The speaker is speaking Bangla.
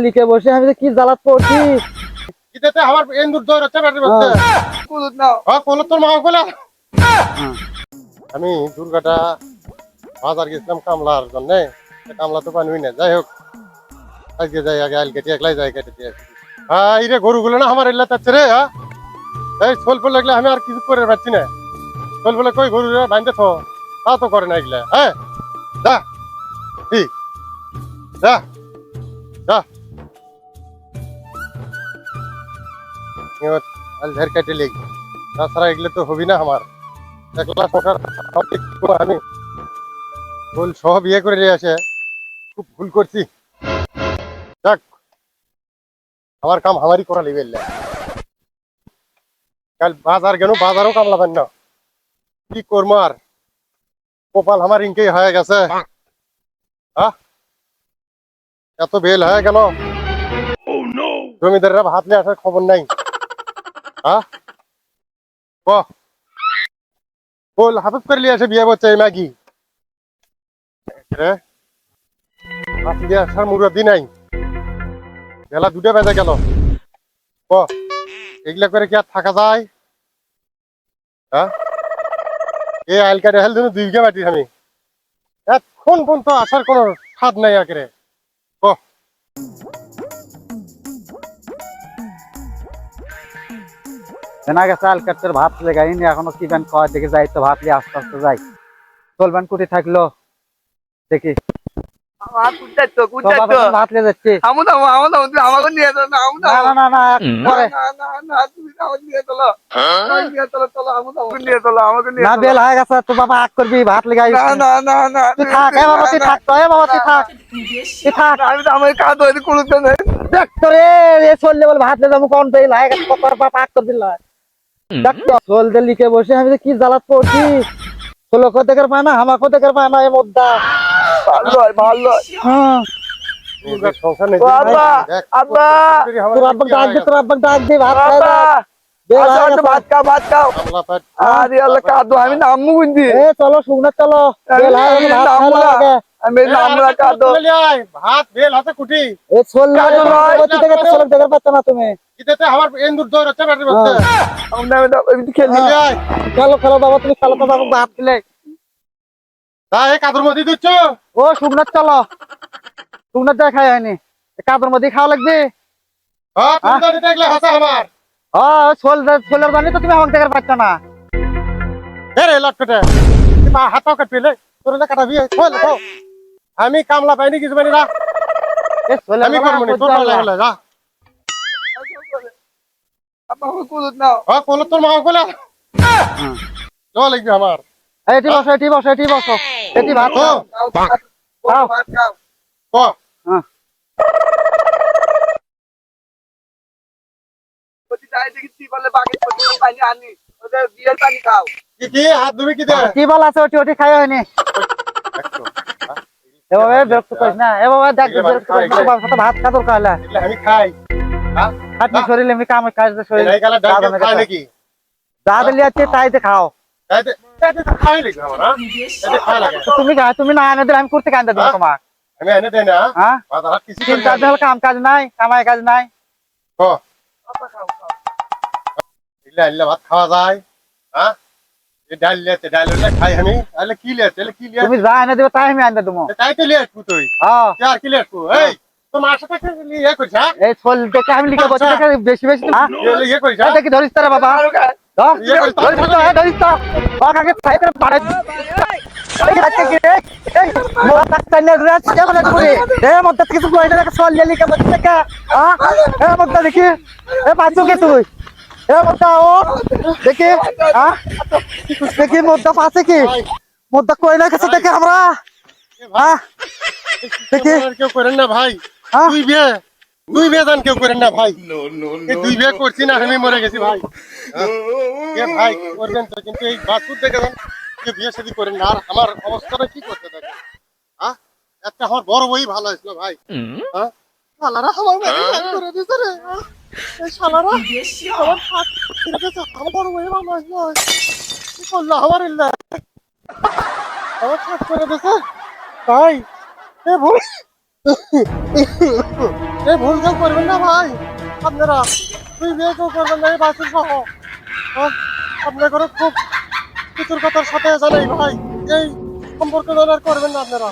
লিখে বসে আমি কি জ্বালাত করছি। ইতেতে আমার এন্দুর দৌড় হচ্ছে ব্যাটারি বলতে কুলুত নাও হ্যাঁ কুলুত তোর মা বলে আমি দুর্গাটা বাজার গেছিলাম কামলার জন্য কামলা তো পানি না যাই হোক আজকে যাই আগে আল কেটে একলাই যাই কেটে দিয়ে হ্যাঁ এই রে গরুগুলো না আমার এলাকা আছে রে হ্যাঁ এই সোল ফুল লাগলে আমি আর কিছু করে পারছি না সোল ফুলে কই গরু বাঁধতে থো তা তো করে না এগুলা হ্যাঁ যা ঠিক যা যা ঝের কেটে লেগ তাছাড়া এগুলো তো হবি না আমার একলা সরকার আমি ভুল সহ বিয়ে করে নিয়ে আসে খুব ভুল করছি যাক আমার কাম আমারই করা লিবে কাল বাজার গেল বাজারও কামলাবেন না কি করবো আর কপাল আমার ইনকেই হয়ে গেছে এত বেল হয়ে গেল জমিদাররা ভাত নিয়ে আসার খবর নাই বল হাফিজ করে নিয়ে আসে বিয়ে করছে ম্যাগি আসার মুরব্বী নাই বেলা 2টা বেজে গেল এগুলা করে কি আর থাকা যায় এই আইল কাটে হেল ধরুন 2 বিঘা মাটি আমি এখন পর্যন্ত আসার কোন স্বাদ নাই আঁকড়ে চেনা গেছে আল কাটতে ভাত লেগাইনি এখনো কি ব্যান কয় দেখে যাই তো ভাত লিয়ে আস্তে আস্তে যাই চলবেন কুটি থাকলো দেখি ভাত লিয়ে যাচ্ছি বেল হয়ে গেছে তো বাবা আগ করবি ভাত লেগাই চললে বলে ভাত লেগে কোন বেল হয়ে গেছে বাবা আগ করবি চলতে লিখে বসে আমি কি জ্বালাত করছি ষোলো কোথাকার পায় না আমার কোথাকার পায় না এই মুদ্রা ভালো আমি নামবো বুঝছি চলো শুকনো চলো ভাত বেল হাতে কুটি পাচ্ছ না তুমি আমার এন্দুর দৌড় হচ্ছে ব্যাটারি বলতে খেলো খেলো বাবা তুমি খেলো তো বাবা ভাত খেলে কাদুর মধ্যে দিচ্ছ ও শুকনো চলো শুকনো যা খাই হয়নি কাদুর মধ্যে খাওয়া লাগবে ছোলের দানি তো তুমি আমাকে দেখার পাচ্ছ না হাতাও কাটবে তোর কাটাবি আমি কামলা পাইনি কিছু পাইনি না আমি করবো তোর লাগলে যা তোর মা বলে লাগবে আমার এটি বসো এটি বসো এটি বসো এটি ভাত কি বল আছে ওটি ওটি খাই হয়নি বিরক্ত করিস না এ বাবা দেখ ভাত খা তোর কালা আমি খাই খাটনি শরীর এমনি কাম কাজ শরীর যা দিলে আছে তাইতে খাও তুমি তুমি না এনে দিলে আমি করতে কান্দা দেবো তোমার আমি এনে দেয় না কাম কাজ নাই কামাই কাজ নাই ভাত খাওয়া যায় খাই আমি কি তুমি যা এনে দেবে তাই আমি আনতে দেবো তাই তো লিয়ে আসবো তুই আর কি লিয়ে আসবো এই তোমার সাথে ইয়ে করিস এই ছোল দেখে আমি লিখে বসে বেশি বেশি ইয়ে করিস দেখি ধরিস তারা বাবা দেখি দেখি মুদ্রা পাশে কি মুদ্রা কই না কাছে দেখে আমরা দেখি কেউ করেন না ভাই দুই বিয়ে দান কেউ করেন না ভাই দুই বিয়ে করছি না আমি মরে গেছি ভাই ভাই করবেন তো কিন্তু এই বাছুর দেখে দেন কেউ বিয়ে শাদী করেন না আর আমার অবস্থাটা কি করতে থাকে একটা আমার বড় বই ভালো হয়েছিল ভাই শালারা আমার করে দিছে রে এই শালারা আমার বড় বই ভালো হয়েছিল কি করলো আমার আমার করে দিছে ভাই এ ভুল এই ভুল কেউ করবেন না ভাই আপনারা, তুই বিয়ে কেউ করবেন না এই বাসুর সহ। আপনাদের খুব কিছুর কথার সাথে জানাই ভাই, এই সম্পর্ক যেন আর করবেন না আপনারা।